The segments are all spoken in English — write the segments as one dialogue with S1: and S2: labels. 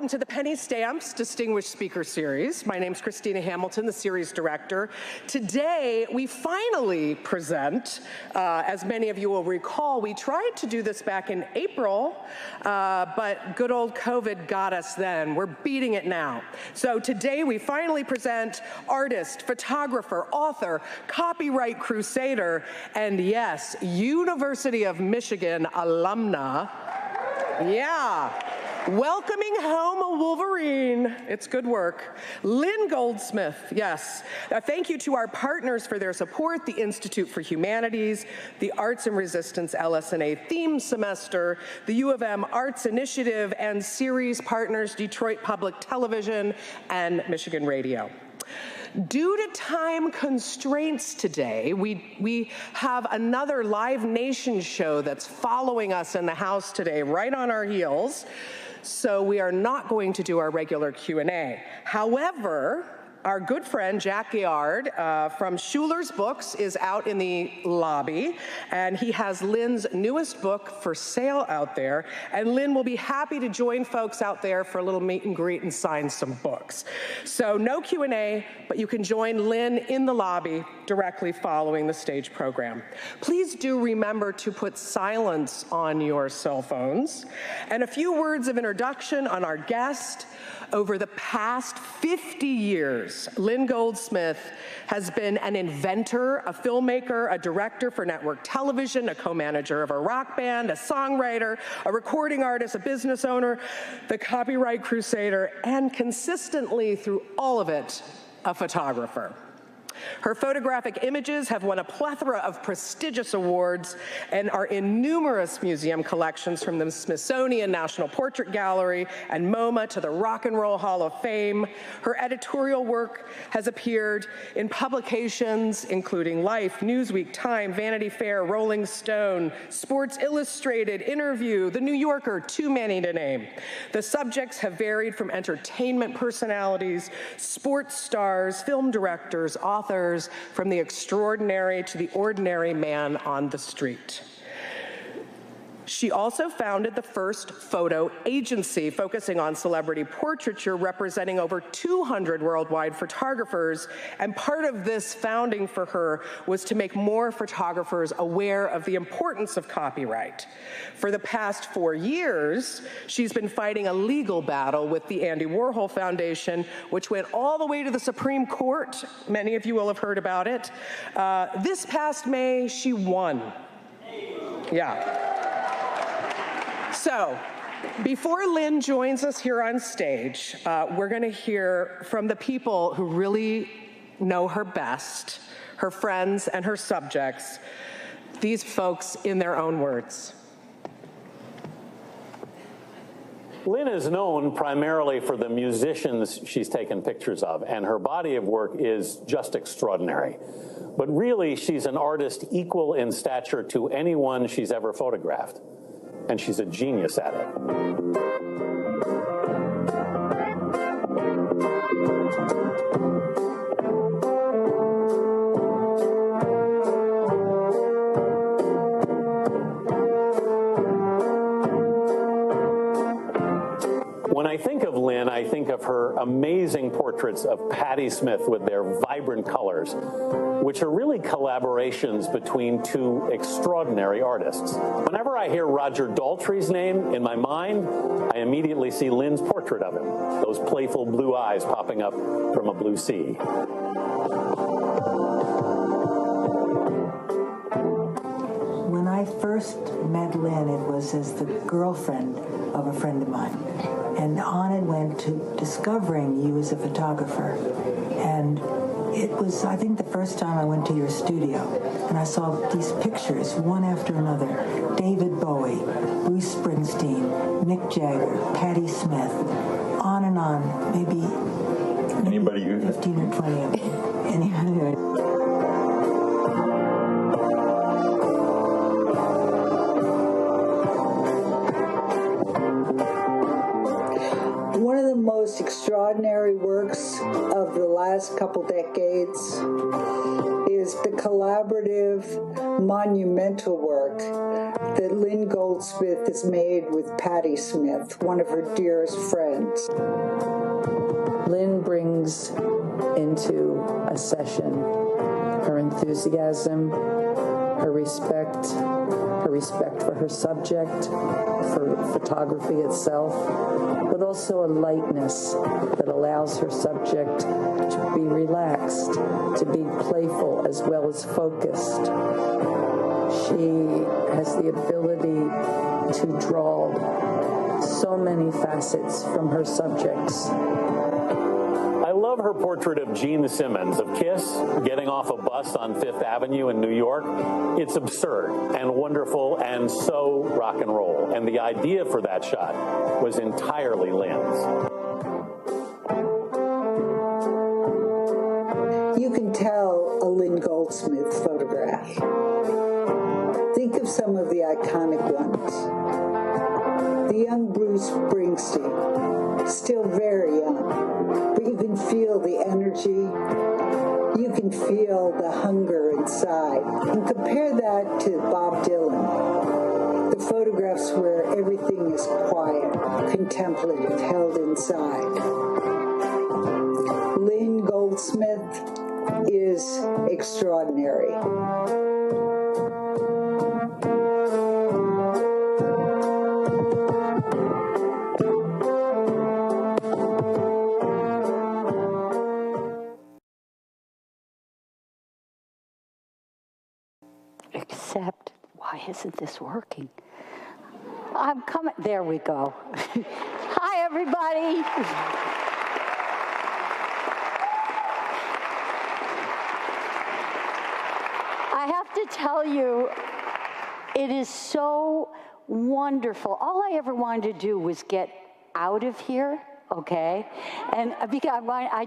S1: welcome to the Penny Stamps Distinguished Speaker Series. My name's Christina Hamilton, the series director. Today, we finally present, as many of you will recall, we tried to do this back in April, but good old COVID got us then. We're beating it now. So today, we finally present artist, photographer, author, copyright crusader, and yes, University of Michigan alumna. Yeah. Welcoming home a Wolverine. It's good work. Lynn Goldsmith, yes. Thank you to our partners for their support, the Institute for Humanities, the Arts and Resistance LS&A Theme Semester, the U of M Arts Initiative, and series partners Detroit Public Television and Michigan Radio. Due to time constraints today, we have another Live Nation show that's following us in the house today, right on our heels. So we are not going to do our regular Q&A. However, our good friend Jack Giard from Schuler's Books is out in the lobby, and he has Lynn's newest book for sale out there, and Lynn will be happy to join folks out there for a little meet and greet and sign some books. So no Q&A, but you can join Lynn in the lobby directly following the stage program. Please do remember to put silence on your cell phones. And a few words of introduction on our guest. Over the past 50 years, Lynn Goldsmith has been an inventor, a filmmaker, a director for network television, a co-manager of a rock band, a songwriter, a recording artist, a business owner, the copyright crusader, and consistently through all of it, a photographer. Her photographic images have won a plethora of prestigious awards and are in numerous museum collections, from the Smithsonian National Portrait Gallery and MoMA to the Rock and Roll Hall of Fame. Her editorial work has appeared in publications including Life, Newsweek, Time, Vanity Fair, Rolling Stone, Sports Illustrated, Interview, The New Yorker, too many to name. The subjects have varied from entertainment personalities, sports stars, film directors, authors, from the extraordinary to the ordinary man on the street. She also founded the first photo agency focusing on celebrity portraiture, representing over 200 worldwide photographers, and part of this founding for her was to make more photographers aware of the importance of copyright. For the past 4 years, she's been fighting a legal battle with the Andy Warhol Foundation, which went all the way to the Supreme Court. Many of you will have heard about it. This past May, she won. Yeah. So, before Lynn joins us here on stage, we're going to hear from the people who really know her best, her friends and her subjects, these folks in their own words.
S2: Lynn is known primarily for the musicians she's taken pictures of, and her body of work is just extraordinary. But really, she's an artist equal in stature to anyone she's ever photographed. And she's a genius at it. When I think of Lynn, I think of her amazing portraits of Patti Smith with their vibrant colors, which are really collaborations between two extraordinary artists. Whenever I hear Roger Daltrey's name in my mind, I immediately see Lynn's portrait of him, those playful blue eyes popping up from a blue sea.
S3: When I first met Lynn, it was as the girlfriend of a friend of mine. And on it went to discovering you as a photographer. And it was, I think, the first time I went to your studio, and I saw these pictures, one after another. David Bowie, Bruce Springsteen, Mick Jagger, Patti Smith, on and on, maybe
S4: anybody
S3: 15 or 20 of them. Anybody.
S5: One of the most extraordinary works of the last couple decades is the collaborative, monumental work that Lynn Goldsmith has made with Patti Smith, one of her dearest friends.
S4: Lynn brings into a session her enthusiasm, her respect for her subject, for photography itself, but also a lightness that allows her subject to be relaxed, to be playful as well as focused. She has the ability to draw so many facets from her subjects.
S2: I love her portrait of Gene Simmons of Kiss getting off a bus on Fifth Avenue in New York. It's absurd and wonderful and so rock and roll. And the idea for that shot was entirely Lynn's.
S5: You can tell a Lynn Goldsmith photograph. Think of some of the iconic ones. The young Bruce Springsteen, still very young, but you can feel the energy, you can feel the hunger inside. And compare that to Bob Dylan, the photographs where everything is quiet, contemplative, held inside. Lynn Goldsmith is extraordinary.
S6: Except, why isn't this working? I'm coming, there we go. Hi, everybody. I have to tell you, it is so wonderful. All I ever wanted to do was get out of here, okay? And because I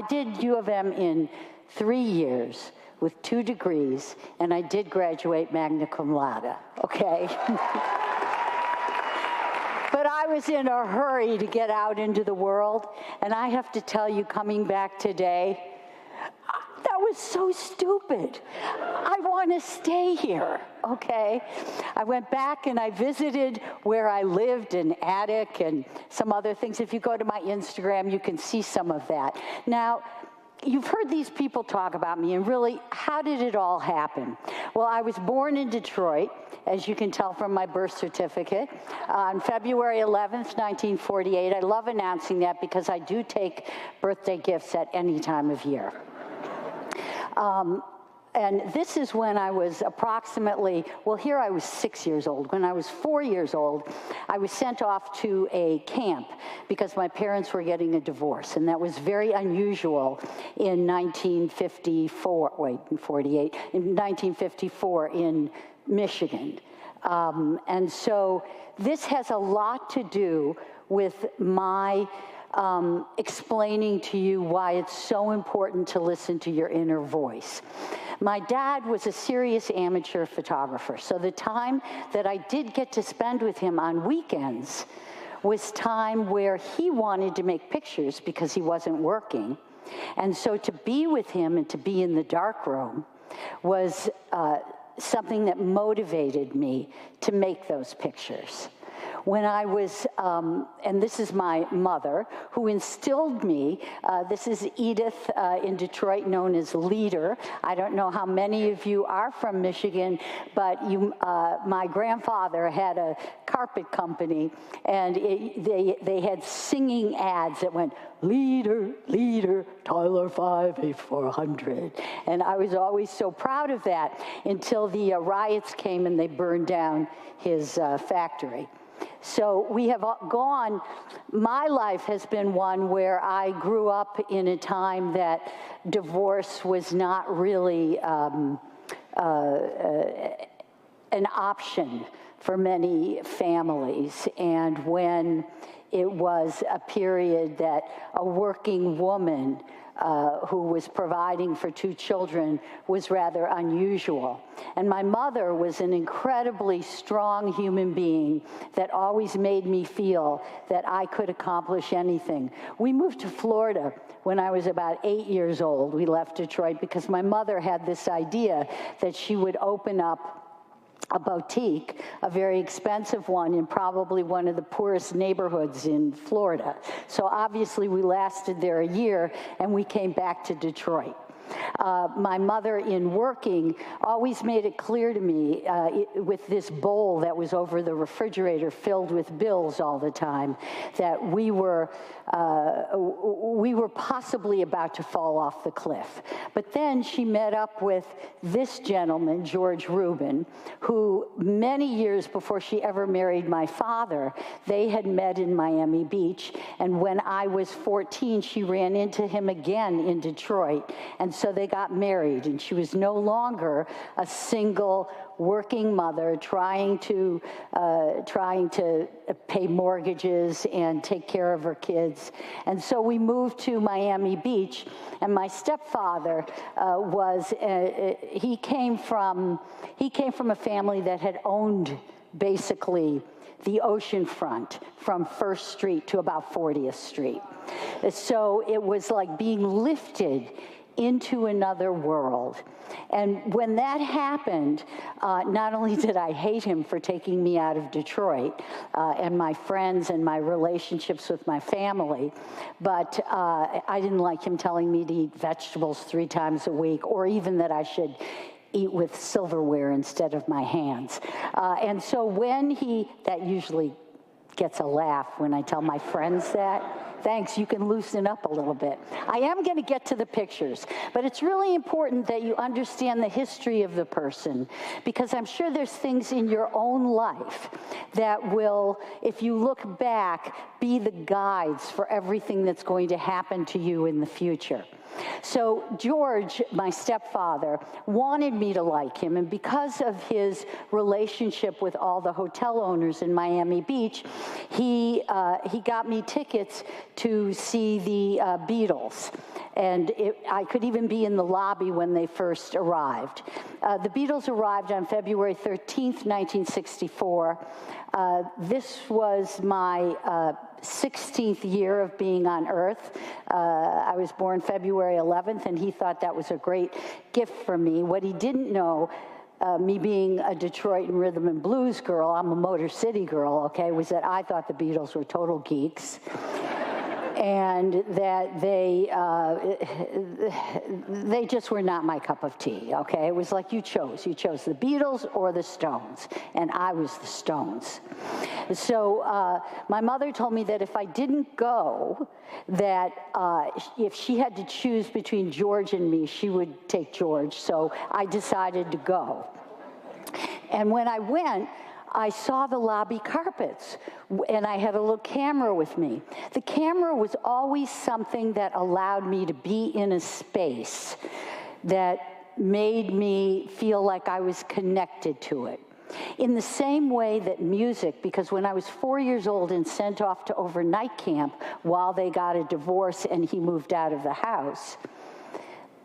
S6: did U of M in 3 years with 2 degrees, and I did graduate magna cum laude, okay? But I was in a hurry to get out into the world, and I have to tell you, coming back today, that was so stupid. I want to stay here, okay? I went back and I visited where I lived, an attic and some other things. If you go to my Instagram, you can see some of that. Now, you've heard these people talk about me, and really, how did it all happen? Well, I was born in Detroit, as you can tell from my birth certificate, on February 11th, 1948. I love announcing that because I do take birthday gifts at any time of year. And this is when I was approximately, well, here I was 6 years old. When I was 4 years old, I was sent off to a camp because my parents were getting a divorce. And that was very unusual in 1954 in Michigan. And so this has a lot to do with my explaining to you why it's so important to listen to your inner voice. My dad was a serious amateur photographer, so the time that I did get to spend with him on weekends was time where he wanted to make pictures because he wasn't working. And so to be with him and to be in the darkroom was something that motivated me to make those pictures. When I was, and this is my mother, who instilled me, this is Edith in Detroit, known as Leader. I don't know how many of you are from Michigan, but my grandfather had a carpet company, and they had singing ads that went, Leader, Leader, Tyler 58400. And I was always so proud of that until the riots came and they burned down his factory. So we have gone, my life has been one where I grew up in a time that divorce was not really an option for many families. And when it was a period that a working woman who was providing for 2 children was rather unusual. And my mother was an incredibly strong human being that always made me feel that I could accomplish anything. We moved to Florida when I was about 8 years old. We left Detroit because my mother had this idea that she would open up a boutique, a very expensive one in probably one of the poorest neighborhoods in Florida. So obviously we lasted there a year and we came back to Detroit. My mother, in working, always made it clear to me with this bowl that was over the refrigerator filled with bills all the time that we were possibly about to fall off the cliff. But then she met up with this gentleman, George Rubin, who many years before she ever married my father, they had met in Miami Beach. And when I was 14, she ran into him again in Detroit. And so they got married, and she was no longer a single working mother trying to pay mortgages and take care of her kids. And so we moved to Miami Beach, and my stepfather he came from a family that had owned basically the ocean front from 1st Street to about 40th Street. So it was like being lifted into another world. And when that happened, not only did I hate him for taking me out of Detroit and my friends and my relationships with my family, but I didn't like him telling me to eat vegetables 3 times a week, or even that I should eat with silverware instead of my hands. And so when that usually gets a laugh when I tell my friends that. Thanks, you can loosen up a little bit. I am going to get to the pictures, but it's really important that you understand the history of the person, because I'm sure there's things in your own life that will, if you look back, be the guides for everything that's going to happen to you in the future. So George, my stepfather, wanted me to like him, and because of his relationship with all the hotel owners in Miami Beach, he got me tickets to see the Beatles. And I could even be in the lobby when they first arrived. The Beatles arrived on February 13th, 1964. This was my 16th year of being on Earth. I was born February 11th, and he thought that was a great gift for me. What he didn't know, me being a Detroit and rhythm and blues girl, I'm a Motor City girl, okay, was that I thought the Beatles were total geeks. And that they just were not my cup of tea, okay? It was like you chose the Beatles or the Stones, and I was the Stones. So my mother told me that if I didn't go, that if she had to choose between George and me, she would take George, so I decided to go. And when I went, I saw the lobby carpets, and I had a little camera with me. The camera was always something that allowed me to be in a space that made me feel like I was connected to it. In the same way that music, because when I was 4 years old and sent off to overnight camp while they got a divorce and he moved out of the house,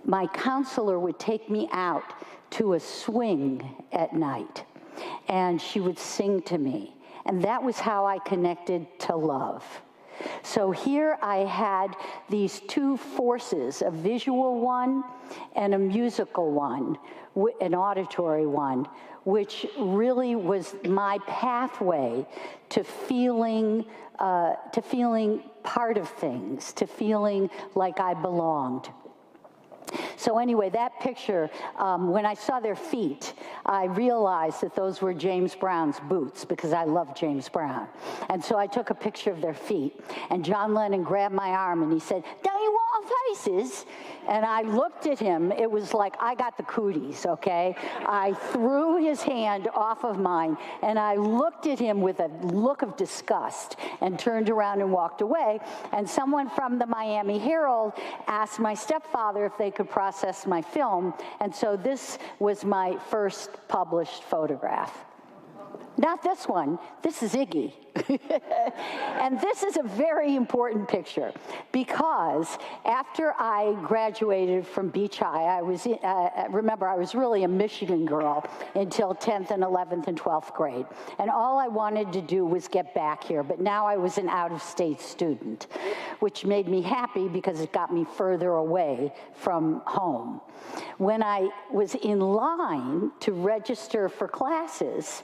S6: my counselor would take me out to a swing at night. And she would sing to me. And that was how I connected to love. So here I had these 2 forces, a visual one and a musical one, an auditory one, which really was my pathway to feeling part of things, to feeling like I belonged. So anyway, that picture, when I saw their feet, I realized that those were James Brown's boots, because I love James Brown. And so I took a picture of their feet, and John Lennon grabbed my arm and he said, "Don't you want faces?" And I looked at him. It was like I got the cooties, okay? I threw his hand off of mine, and I looked at him with a look of disgust and turned around and walked away. And someone from the Miami Herald asked my stepfather if they could process my film. And so this was my first published photograph. Not this one, this is Iggy. And this is a very important picture because after I graduated from Beach High, I was, remember, I was really a Michigan girl until 10th and 11th and 12th grade. And all I wanted to do was get back here, but now I was an out-of-state student, which made me happy because it got me further away from home. When I was in line to register for classes,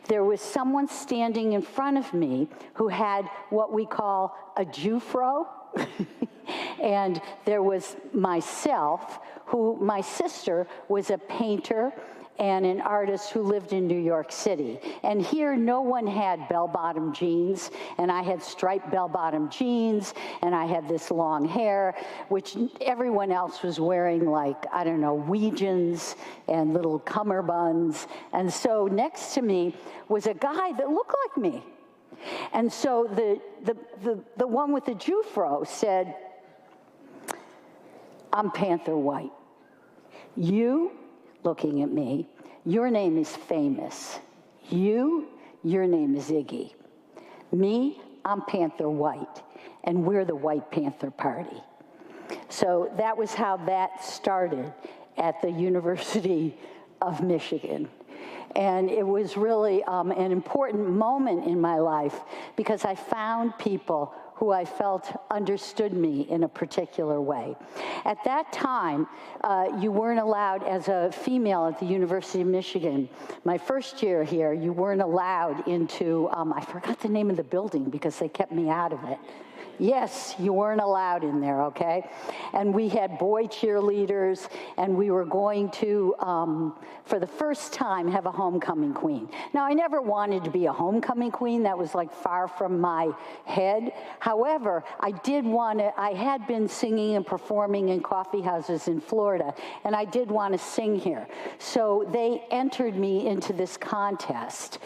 S6: there was someone standing in front of me who had what we call a Jufro. And there was myself, who my sister was a painter and an artist who lived in New York City. And here no one had bell-bottom jeans, and I had striped bell-bottom jeans, and I had this long hair, which everyone else was wearing, like, I don't know, Weejuns and little cummerbunds. And so next to me was a guy that looked like me. And so the one with the Jufro said, "I'm Panther White. You," looking at me, "your name is famous. Your name is Iggy. Me, I'm Panther White, and we're the White Panther Party." So that was how that started at the University of Michigan. And it was really an important moment in my life because I found people who I felt understood me in a particular way. At that time, you weren't allowed, as a female at the University of Michigan, my first year here, you weren't allowed into, I forgot the name of the building because they kept me out of it. Yes, you weren't allowed in there, okay? And we had boy cheerleaders, and we were going to, for the first time, have a homecoming queen. Now, I never wanted to be a homecoming queen. That was like far from my head. However, I had been singing and performing in coffee houses in Florida, and I did want to sing here. So they entered me into this contest,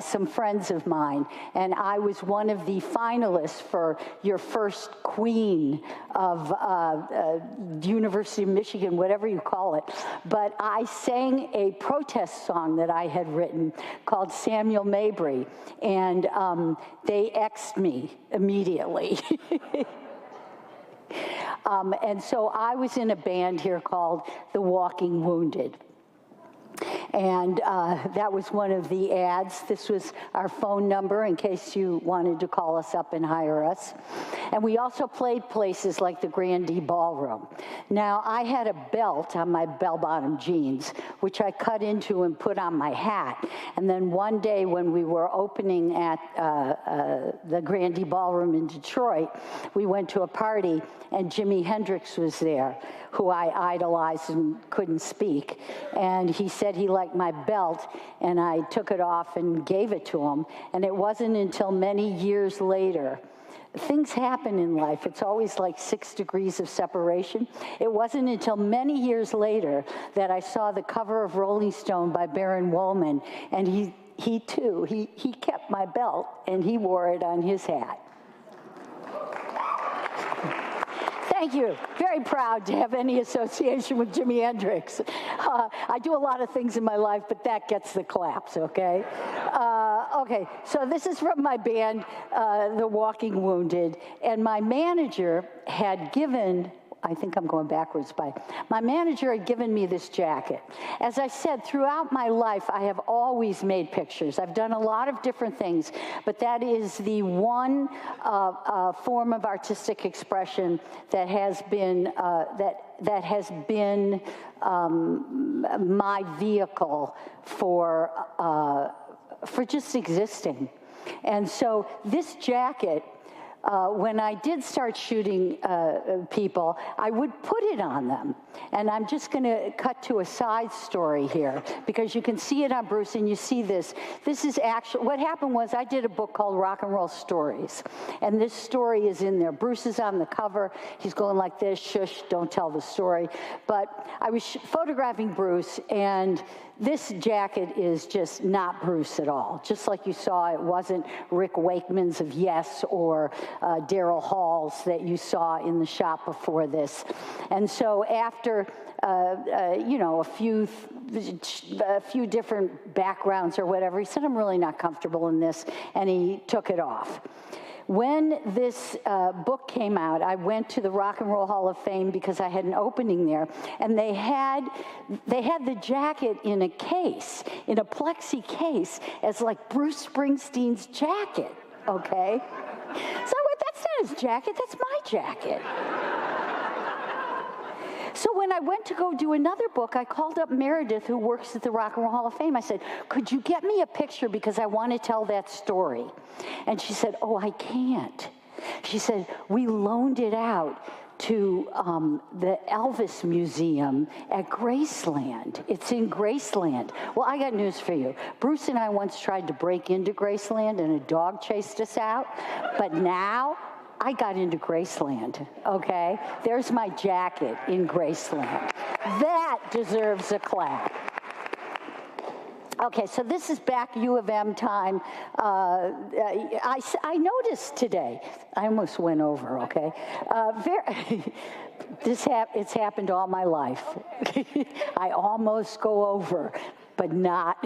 S6: some friends of mine, and I was one of the finalists for your first queen of University of Michigan, whatever you call it. But I sang a protest song that I had written called Samuel Mabry, and they X'd me immediately. And so I was in a band here called The Walking Wounded. And that was one of the ads. This was our phone number in case you wanted to call us up and hire us. And we also played places like the Grandee Ballroom. Now, I had a belt on my bell-bottom jeans, which I cut into and put on my hat. And then one day when we were opening at the Grandee Ballroom in Detroit, we went to a party, and Jimi Hendrix was there, who I idolized and couldn't speak. And he said he liked my belt, and I took it off and gave it to him. And it wasn't until many years later, things happen in life. It's always like 6 degrees of separation. It wasn't until many years later that I saw the cover of Rolling Stone by Baron Woolman, and he too kept my belt, and he wore it on his hat. Thank you. Very proud to have any association with Jimi Hendrix. I do a lot of things in my life, but that gets the claps, okay? Okay, so this is from my band, The Walking Wounded, and my manager had given, I think I'm going backwards my manager had given me this jacket. As I said, throughout my life, I have always made pictures. I've done a lot of different things, but that is the one form of artistic expression that has been, that has been my vehicle for just existing. And so this jacket, when I did start shooting people, I would put it on them. And I'm just going to cut to a side story here, because you can see it on Bruce, and you see this. This is actually, what happened was I did a book called Rock and Roll Stories, and this story is in there. Bruce is on the cover. He's going like this, shush, don't tell the story. But I was photographing Bruce, and this jacket is just not Bruce at all. Just like you saw, it wasn't Rick Wakeman's of Yes or Daryl Hall's that you saw in the shop before this. And so after you know, a few different backgrounds or whatever, he said, I'm really not comfortable in this, and he took it off. When this book came out, I went to the Rock and Roll Hall of Fame because I had an opening there, and they had the jacket in a case, in a plexi case, as like Bruce Springsteen's jacket, okay? So I went, that's not his jacket, that's my jacket. So when I went to go do another book, I called up Meredith, who works at the Rock and Roll Hall of Fame. I said, could you get me a picture because I want to tell that story? And she said, oh, I can't. She said, we loaned it out to the Elvis Museum at Graceland. It's in Graceland. Well, I got news for you. Bruce and I once tried to break into Graceland and a dog chased us out, but now I got into Graceland, okay? There's my jacket in Graceland. That deserves a clap. Okay, so this is back U of M time. I noticed today, I almost went over, okay? It's happened all my life. I almost go over, but not.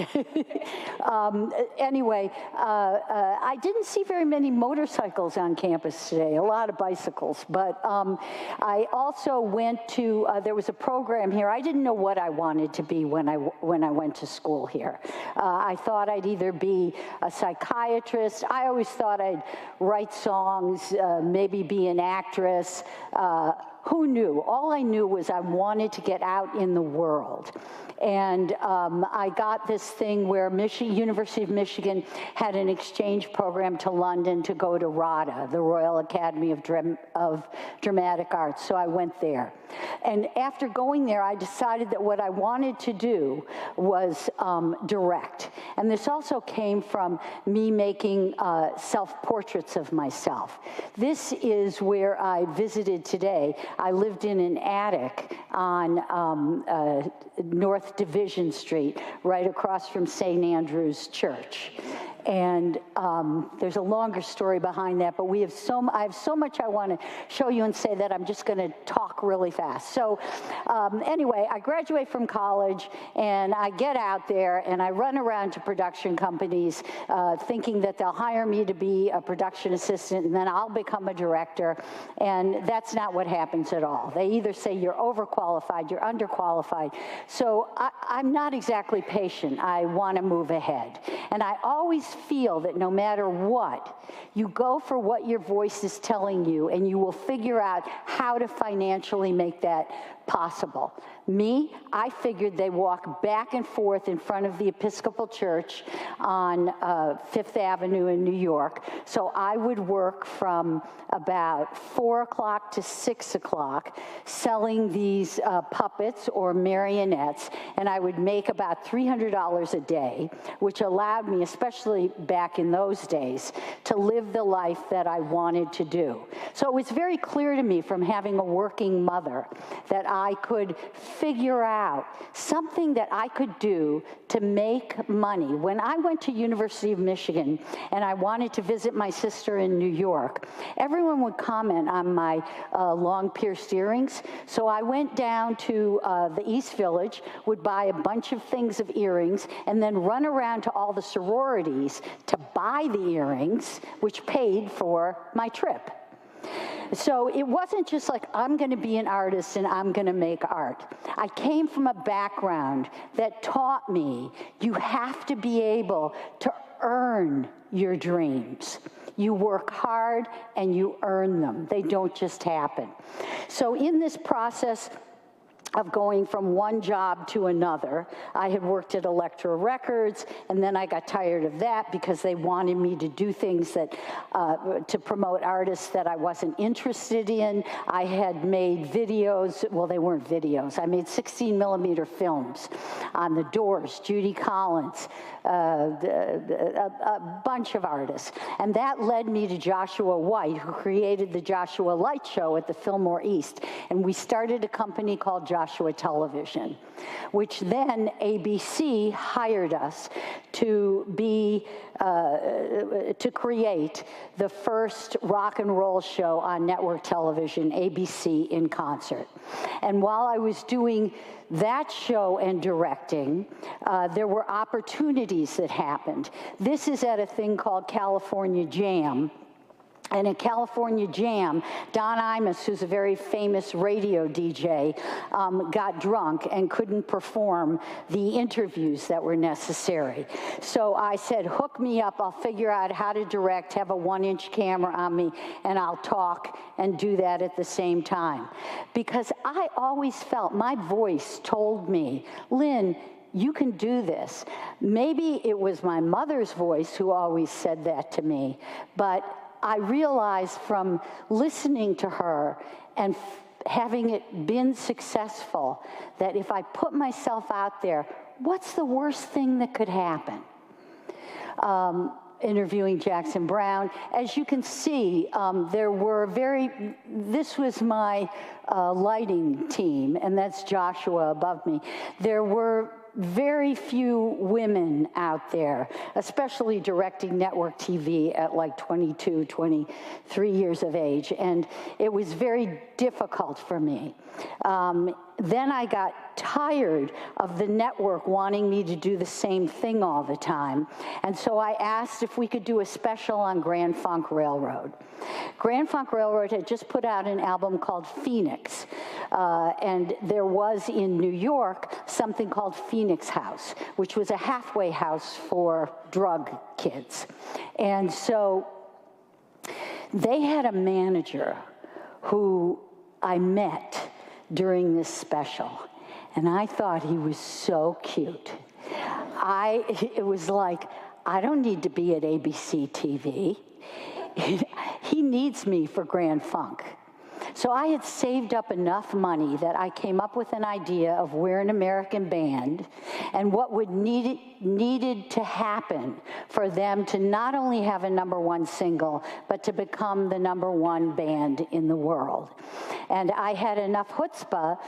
S6: Anyway, I didn't see very many motorcycles on campus today, a lot of bicycles, but I also went to, there was a program here. I didn't know what I wanted to be when I went to school here. I thought I'd either be a psychiatrist. I always thought I'd write songs, maybe be an actress. Who knew? All I knew was I wanted to get out in the world. And I got this thing where University of Michigan had an exchange program to London to go to RADA, the Royal Academy of Dramatic Arts, so I went there. And after going there, I decided that what I wanted to do was direct. And this also came from me making self-portraits of myself. This is where I visited today. I lived in an attic on North Division Street, right across from St. Andrew's Church. And there's a longer story behind that, but I have so much I want to show you and say that I'm just going to talk really fast. So anyway, I graduate from college, and I get out there, and I run around to production companies thinking that they'll hire me to be a production assistant, and then I'll become a director, and that's not what happens at all. They either say you're overqualified, you're underqualified. So I'm not exactly patient. I want to move ahead. And I always feel that no matter what, you go for what your voice is telling you, and you will figure out how to financially make that possible. Me, I figured they walk back and forth in front of the Episcopal Church on Fifth Avenue in New York. So I would work from about 4 o'clock to 6 o'clock selling these puppets or marionettes, and I would make about $300 a day, which allowed me, especially back in those days, to live the life that I wanted to do. So it was very clear to me from having a working mother that I could figure out something that I could do to make money. When I went to University of Michigan and I wanted to visit my sister in New York, everyone would comment on my long pierced earrings. So I went down to the East Village, would buy a bunch of things of earrings, and then run around to all the sororities to buy the earrings, which paid for my trip. So it wasn't just like, I'm going to be an artist and I'm going to make art. I came from a background that taught me you have to be able to earn your dreams. You work hard and you earn them. They don't just happen. So in this process of going from one job to another, I had worked at Elektra Records, and then I got tired of that because they wanted me to do things that, to promote artists that I wasn't interested in. I had made videos, well, they weren't videos. I made 16mm films on the Doors, Judy Collins, a bunch of artists. And that led me to Joshua White, who created the Joshua Light Show at the Fillmore East. And we started a company called Joshua Joshua Television, which then ABC hired us to be, to create the first rock and roll show on network television, ABC in Concert. And while I was doing that show and directing, there were opportunities that happened. This is at a thing called California Jam. And at California Jam, Don Imus, who's a very famous radio DJ, got drunk and couldn't perform the interviews that were necessary. So I said, hook me up, I'll figure out how to direct, have a 1-inch camera on me, and I'll talk and do that at the same time. Because I always felt, my voice told me, Lynn, you can do this. Maybe it was my mother's voice who always said that to me, but I realized from listening to her and having it been successful that if I put myself out there, what's the worst thing that could happen? Interviewing Jackson Browne, as you can see, there were this was my lighting team, and that's Joshua above me. There were very few women out there, especially directing network TV at like 22, 23 years of age, and it was very difficult for me. Then I got tired of the network wanting me to do the same thing all the time, and so I asked if we could do a special on Grand Funk Railroad. Grand Funk Railroad had just put out an album called Phoenix, and there was in New York something called Phoenix House, which was a halfway house for drug kids. And so they had a manager who I met during this special, and I thought he was so cute. It was like, I don't need to be at ABC TV. He needs me for Grand Funk. So I had saved up enough money that I came up with an idea of We're an American Band and what would needed to happen for them to not only have a #1 single, but to become the #1 band in the world. And I had enough chutzpah,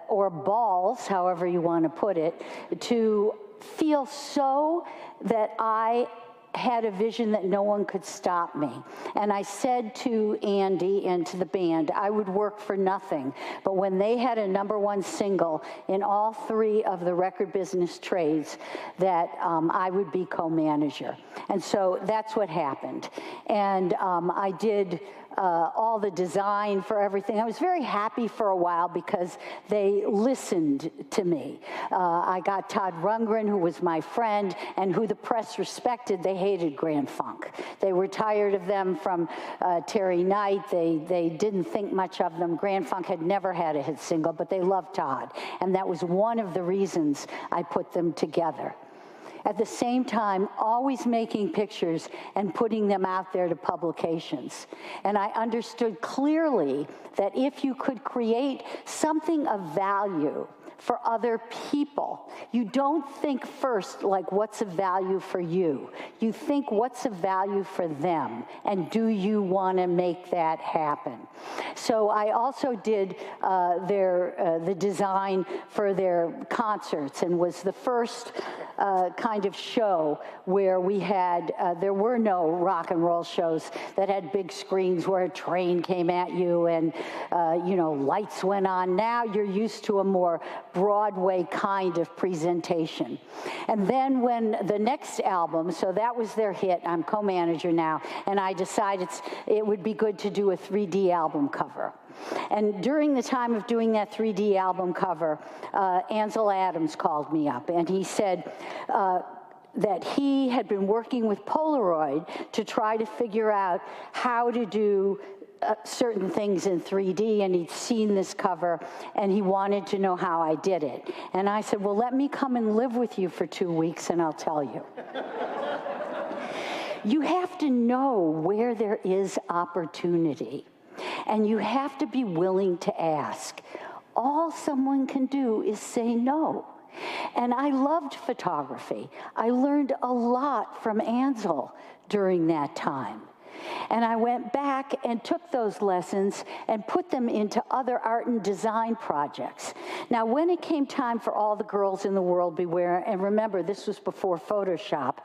S6: or balls, however you want to put it, to feel so that I had a vision that no one could stop me. And I said to Andy and to the band, I would work for nothing. But when they had a #1 single in all 3 of the record business trades, that I would be co-manager. And so that's what happened. And I did all the design for everything. I was very happy for a while because they listened to me. I got Todd Rundgren, who was my friend and who the press respected. They hated Grand Funk. They were tired of them from Terry Knight. They didn't think much of them. Grand Funk had never had a hit single, but they loved Todd. And that was one of the reasons I put them together. At the same time, always making pictures and putting them out there to publications. And I understood clearly that if you could create something of value for other people, you don't think first, like, what's of value for you? You think, what's of value for them? And do you want to make that happen? So I also did the design for their concerts and was the first kind of show where we had, there were no rock and roll shows that had big screens where a train came at you and, lights went on. Now you're used to a more Broadway kind of presentation. And then when the next album, so that was their hit, I'm co-manager now, and I decided it would be good to do a 3D album cover. And during the time of doing that 3D album cover, Ansel Adams called me up, and he said that he had been working with Polaroid to try to figure out how to do certain things in 3D, and he'd seen this cover, and he wanted to know how I did it. And I said, well, let me come and live with you for 2 weeks, and I'll tell you. You have to know where there is opportunity, and you have to be willing to ask. All someone can do is say no. And I loved photography. I learned a lot from Ansel during that time. And I went back and took those lessons and put them into other art and design projects. Now, when it came time for All the Girls in the World Beware, and remember, this was before Photoshop,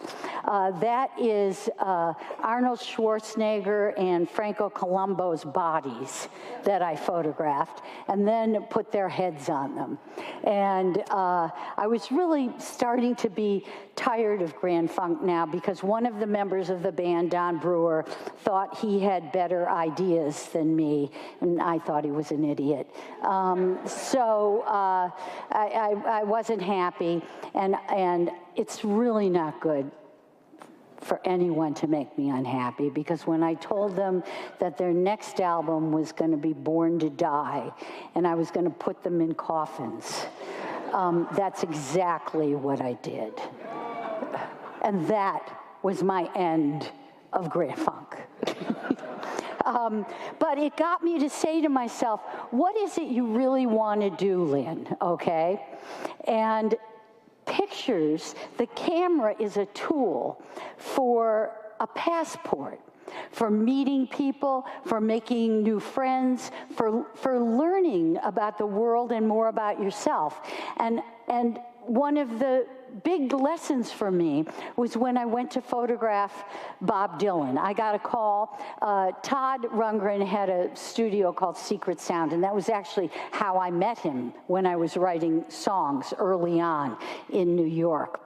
S6: that is Arnold Schwarzenegger and Franco Columbo's bodies that I photographed, and then put their heads on them. And I was really starting to be tired of Grand Funk now, because one of the members of the band, Don Brewer, thought he had better ideas than me, and I thought he was an idiot. So I wasn't happy, and it's really not good for anyone to make me unhappy, because when I told them that their next album was going to be Born to Die, and I was going to put them in coffins, that's exactly what I did. And that was my end of Grand Funk. But it got me to say to myself, what is it you really want to do, Lynn, okay? And pictures, the camera is a tool for a passport, for meeting people, for making new friends, for learning about the world and more about yourself. And one of the big lessons for me was when I went to photograph Bob Dylan. I got a call. Todd Rundgren had a studio called Secret Sound, and that was actually how I met him when I was writing songs early on in New York.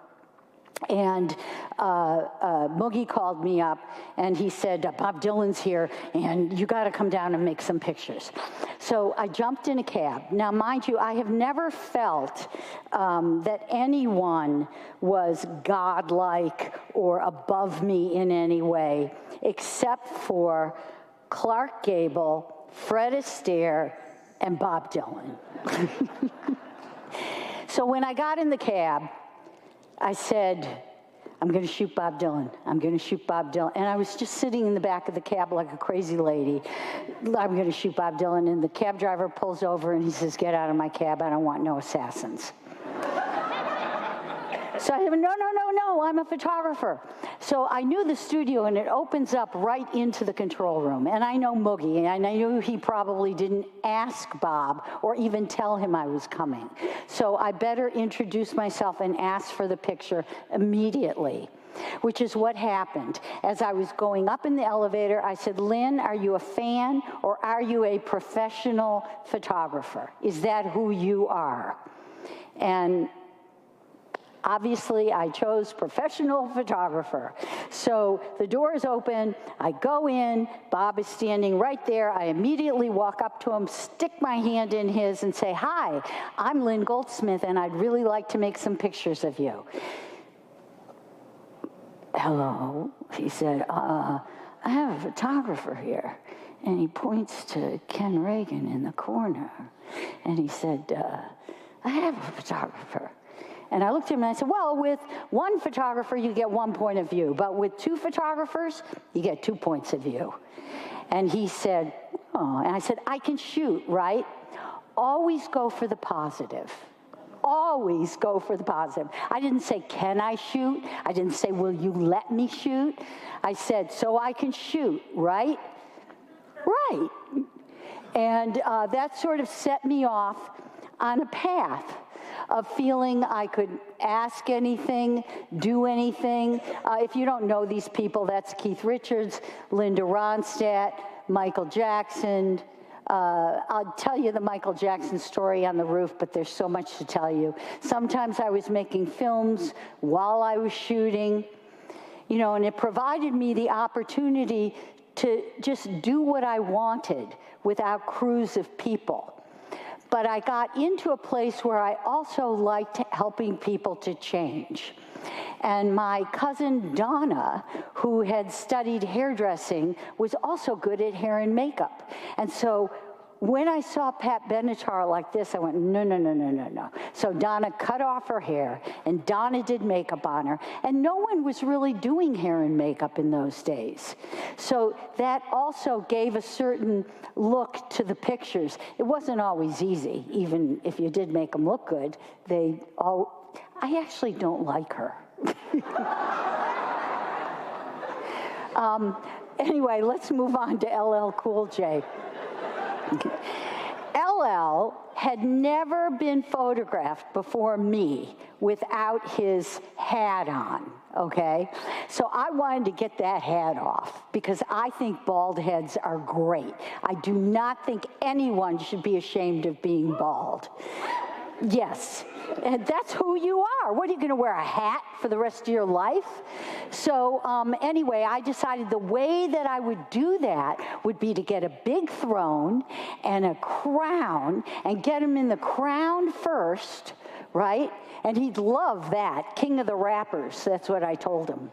S6: And Moogie called me up, and he said, Bob Dylan's here, and you got to come down and make some pictures. So I jumped in a cab. Now, mind you, I have never felt that anyone was godlike or above me in any way, except for Clark Gable, Fred Astaire, and Bob Dylan. So when I got in the cab, I said, I'm going to shoot Bob Dylan. I'm going to shoot Bob Dylan. And I was just sitting in the back of the cab like a crazy lady. I'm going to shoot Bob Dylan. And the cab driver pulls over and he says, get out of my cab. I don't want no assassins. So I said, no, I'm a photographer. So I knew the studio, and it opens up right into the control room. And I know Moogie, and I knew he probably didn't ask Bob or even tell him I was coming. So I better introduce myself and ask for the picture immediately, which is what happened. As I was going up in the elevator, I said, Lynn, are you a fan or are you a professional photographer? Is that who you are? And obviously, I chose professional photographer. So the door is open, I go in, Bob is standing right there. I immediately walk up to him, stick my hand in his and say, hi, I'm Lynn Goldsmith, and I'd really like to make some pictures of you. Hello, he said, I have a photographer here. And he points to Ken Reagan in the corner. And he said, I have a photographer. And I looked at him and I said, well, with one photographer, you get one point of view. But with two photographers, you get 2 points of view. And he said, oh. And I said, I can shoot, right? Always go for the positive. Always go for the positive. I didn't say, can I shoot? I didn't say, will you let me shoot? I said, so I can shoot, right? Right. And that sort of set me off on a path of feeling I could ask anything, do anything. If you don't know these people, that's Keith Richards, Linda Ronstadt, Michael Jackson. I'll tell you the Michael Jackson story on the roof, but there's so much to tell you. Sometimes I was making films while I was shooting, you know, and it provided me the opportunity to just do what I wanted without crews of people. But I got into a place where I also liked helping people to change. And my cousin Donna, who had studied hairdressing, was also good at hair and makeup. And so when I saw Pat Benatar like this, I went, no. So Donna cut off her hair, and Donna did makeup on her. And no one was really doing hair and makeup in those days. So that also gave a certain look to the pictures. It wasn't always easy, even if you did make them look good. I actually don't like her. Anyway, let's move on to LL Cool J. LL had never been photographed before me without his hat on, okay? So I wanted to get that hat off because I think bald heads are great. I do not think anyone should be ashamed of being bald. Yes, and that's who you are. What, are you going to wear a hat for the rest of your life? So anyway, I decided the way that I would do that would be to get a big throne and a crown and get him in the crown first, right? And he'd love that. King of the rappers, that's what I told him.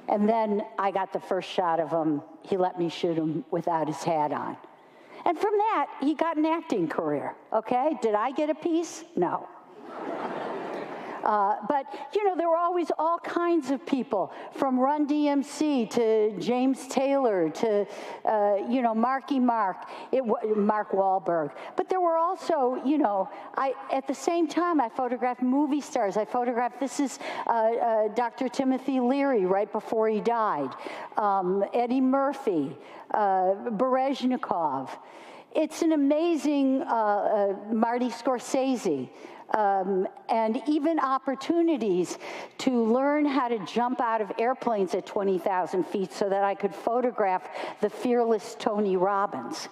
S6: And then I got the first shot of him. He let me shoot him without his hat on. And from that, he got an acting career, okay? Did I get a piece? No. But, you know, there were always all kinds of people, from Run DMC to James Taylor to, you know, Mark Wahlberg. But there were also, you know, at the same time, I photographed movie stars. I photographed, this is Dr. Timothy Leary right before he died, Eddie Murphy, Berezhnikov. It's an amazing Marty Scorsese. And even opportunities to learn how to jump out of airplanes at 20,000 feet so that I could photograph the fearless Tony Robbins.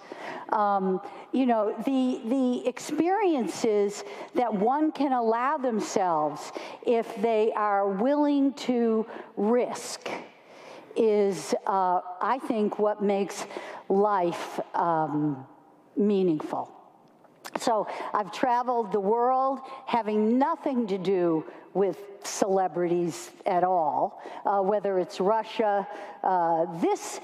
S6: You know, the experiences that one can allow themselves if they are willing to risk is, I think, what makes life meaningful. So I've traveled the world having nothing to do with celebrities at all, whether it's Russia. This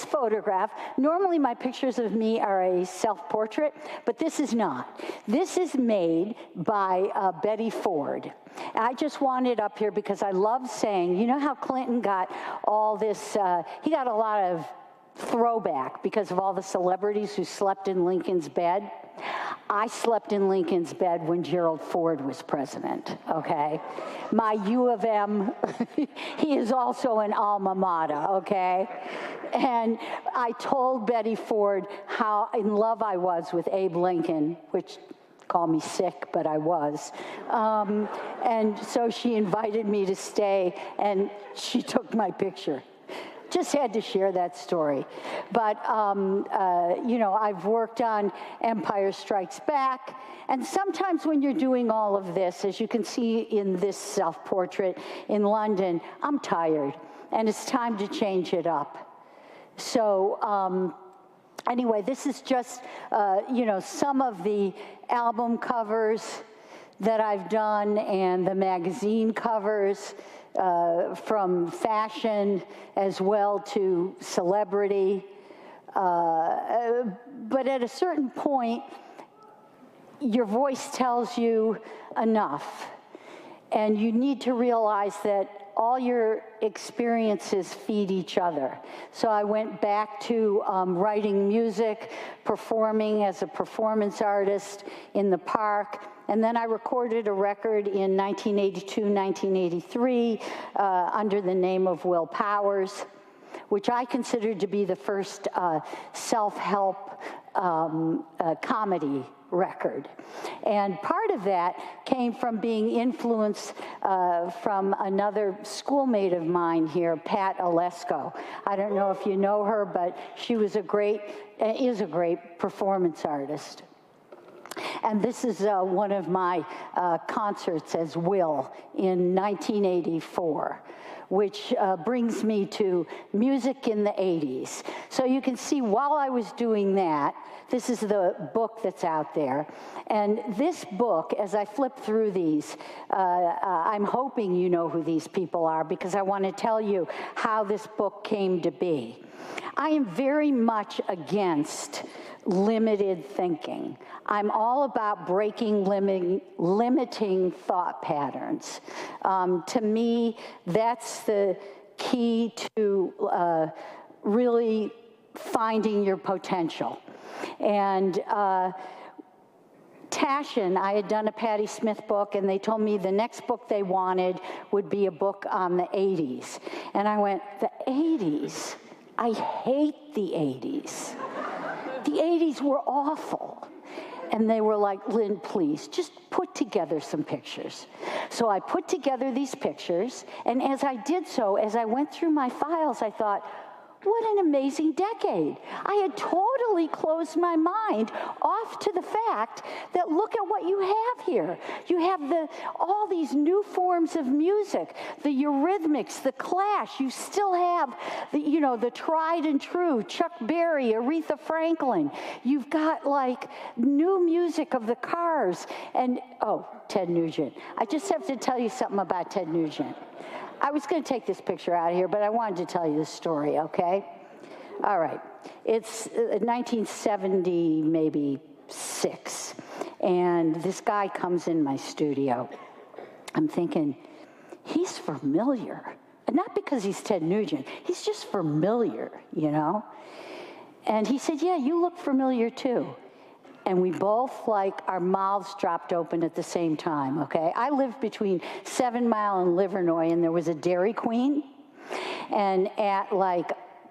S6: photograph, normally my pictures of me are a self-portrait, but this is not. This is made by Betty Ford. I just want it up here because I love saying, you know how Clinton got all this, he got a lot of throwback because of all the celebrities who slept in Lincoln's bed. I slept in Lincoln's bed when Gerald Ford was president, okay? My U of M, he is also an alma mater, okay? And I told Betty Ford how in love I was with Abe Lincoln, which call me sick, but I was. And so she invited me to stay, and she took my picture. Just had to share that story. But, you know, I've worked on Empire Strikes Back. And sometimes when you're doing all of this, as you can see in this self-portrait in London, I'm tired. And it's time to change it up. So anyway, this is just, you know, some of the album covers that I've done and the magazine covers. From fashion as well to celebrity. But at a certain point, your voice tells you enough. And you need to realize that all your experiences feed each other. So I went back to writing music, performing as a performance artist in the park. And then I recorded a record in 1982, 1983 under the name of Will Powers, which I considered to be the first self-help comedy record. And part of that came from being influenced from another schoolmate of mine here, Pat Olesko. I don't know if you know her, but she was is a great performance artist. And this is one of my concerts as Will in 1984, which brings me to music in the 80s. So you can see while I was doing that, this is the book that's out there. And this book, as I flip through these, I'm hoping you know who these people are because I want to tell you how this book came to be. I am very much against limited thinking. I'm all about breaking limiting thought patterns. To me, that's the key to really finding your potential. And Taschen, I had done a Patti Smith book, and they told me the next book they wanted would be a book on the 80s. And I went, the 80s? I hate the 80s. The 80s were awful. And they were like, Lynn, please, just put together some pictures. So I put together these pictures, and as I did so, as I went through my files, I thought, what an amazing decade. I had totally closed my mind off to the fact that look at what you have here. You have all these new forms of music, the Eurythmics, the Clash. You still have the tried and true, Chuck Berry, Aretha Franklin. You've got like new music of the Cars and, Ted Nugent. I just have to tell you something about Ted Nugent. I was going to take this picture out of here, but I wanted to tell you this story, okay? All right. It's 1970, maybe 6, and this guy comes in my studio. I'm thinking, he's familiar. And not because he's Ted Nugent. He's just familiar, you know? And he said, yeah, you look familiar too. And we both, our mouths dropped open at the same time, okay? I lived between 7 Mile and Livernois, and there was a Dairy Queen. And at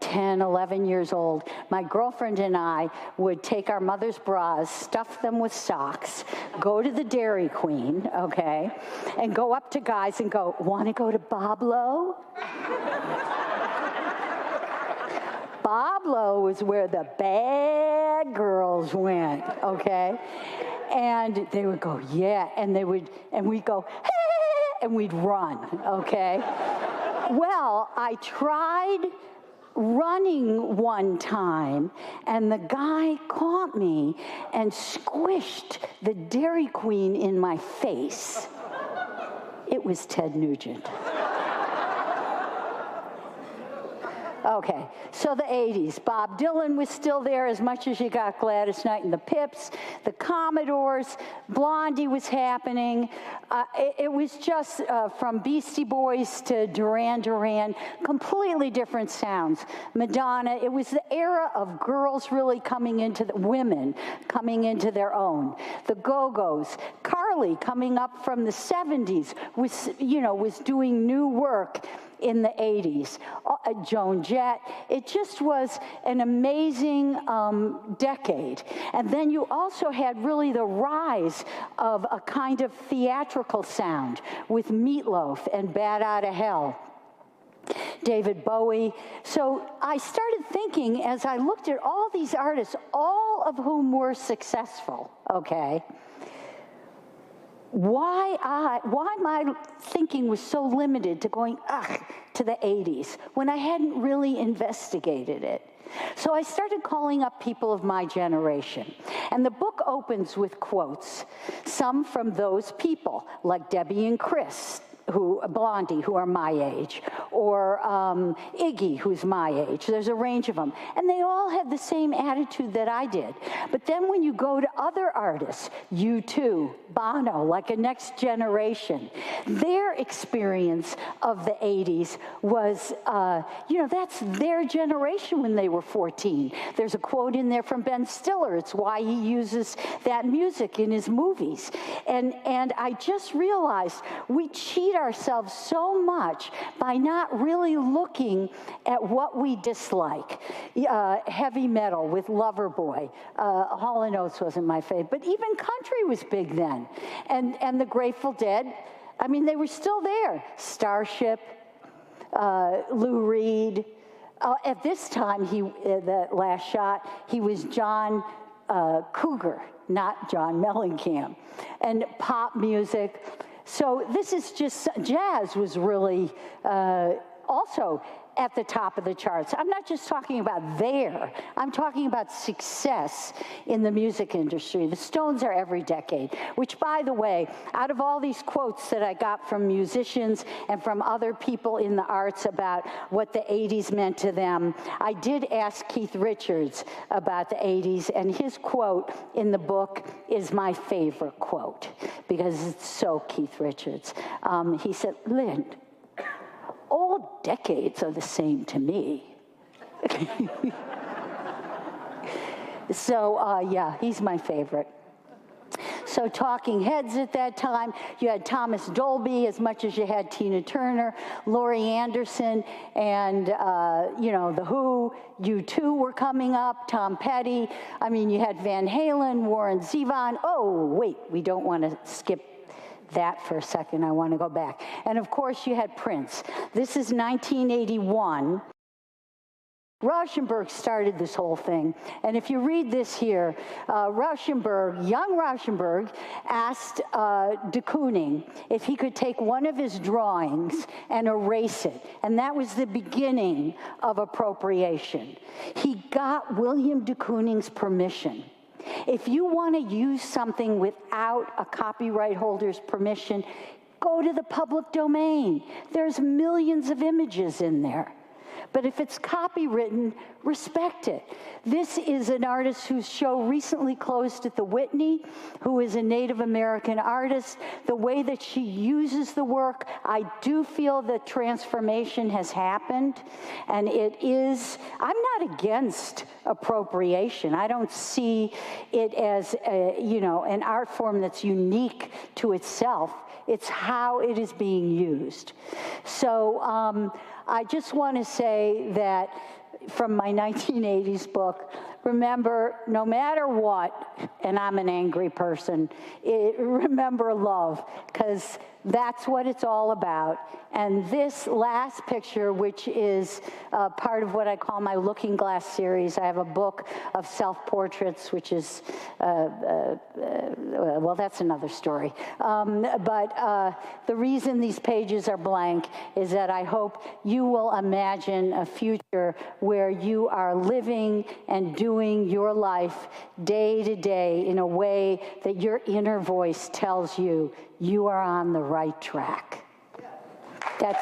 S6: 10, 11 years old, my girlfriend and I would take our mother's bras, stuff them with socks, go to the Dairy Queen, okay, and go up to guys and go, want to go to Boblo? Boblo was where the bad girls went, okay? And they would go, yeah, and we'd go, hey, and we'd run, okay? Well, I tried running one time, and the guy caught me and squished the Dairy Queen in my face. It was Ted Nugent. Okay, so the 80s. Bob Dylan was still there as much as you got Gladys Knight and the Pips, the Commodores, Blondie was happening. It was just from Beastie Boys to Duran Duran, completely different sounds. Madonna, it was the era of girls really women coming into their own. The Go-Go's, Carly coming up from the 70s was doing new work in the 80s. Joan Jett. It just was an amazing decade. And then you also had really the rise of a kind of theatrical sound with Meatloaf and Bat Outta Hell. David Bowie. So I started thinking as I looked at all these artists, all of whom were successful, okay, why my thinking was so limited to going, to the 80s, when I hadn't really investigated it. So I started calling up people of my generation. And the book opens with quotes, some from those people, like Debbie and Chris, Blondie, who are my age, or Iggy, who's my age. There's a range of them. And they all had the same attitude that I did. But then when you go to other artists, U2, Bono, like a next generation, their experience of the 80s was, that's their generation when they were 14. There's a quote in there from Ben Stiller. It's why he uses that music in his movies. And I just realized we cheat ourselves so much by not really looking at what we dislike. Heavy metal with Loverboy. Hall & Oates wasn't my favorite, but even country was big then. And the Grateful Dead, I mean, they were still there. Starship, Lou Reed. At this time, the last shot, he was John Cougar, not John Mellencamp. And pop music. So this is just, jazz was really also at the top of the charts. I'm not just talking about there, I'm talking about success in the music industry. The Stones are every decade, which, by the way, out of all these quotes that I got from musicians and from other people in the arts about what the 80s meant to them, I did ask Keith Richards about the 80s, and his quote in the book is my favorite quote, because it's so Keith Richards. He said, Lynn, all decades are the same to me. So, yeah, he's my favorite. So So talking heads at that time, you had Thomas Dolby as much as you had Tina Turner, Laurie Anderson, and, you know, The Who, U2 were coming up, Tom Petty. I mean, you had Van Halen, Warren Zevon. Oh, wait, we don't want to skip that for a second. I want to go back. And of course, you had Prince. This is 1981. Rauschenberg started this whole thing. And if you read this here, Rauschenberg, young Rauschenberg, asked de Kooning if he could take one of his drawings and erase it. And that was the beginning of appropriation. He got William de Kooning's permission. If you want to use something without a copyright holder's permission, go to the public domain. There's millions of images in there. But if it's copywritten, respect it. This is an artist whose show recently closed at the Whitney, who is a Native American artist. The way that she uses the work, I do feel that transformation has happened. And it is, I'm not against appropriation. I don't see it as, you know, an art form that's unique to itself. It's how it is being used. So I just want to say that from my 1980s book, remember, no matter what, and I'm an angry person, remember love, because that's what it's all about. And this last picture, which is part of what I call my Looking Glass series, I have a book of self-portraits, which is, well, that's another story. But the reason these pages are blank is that I hope you will imagine a future where you are living and doing your life day to day in a way that your inner voice tells you you are on the right track. That's...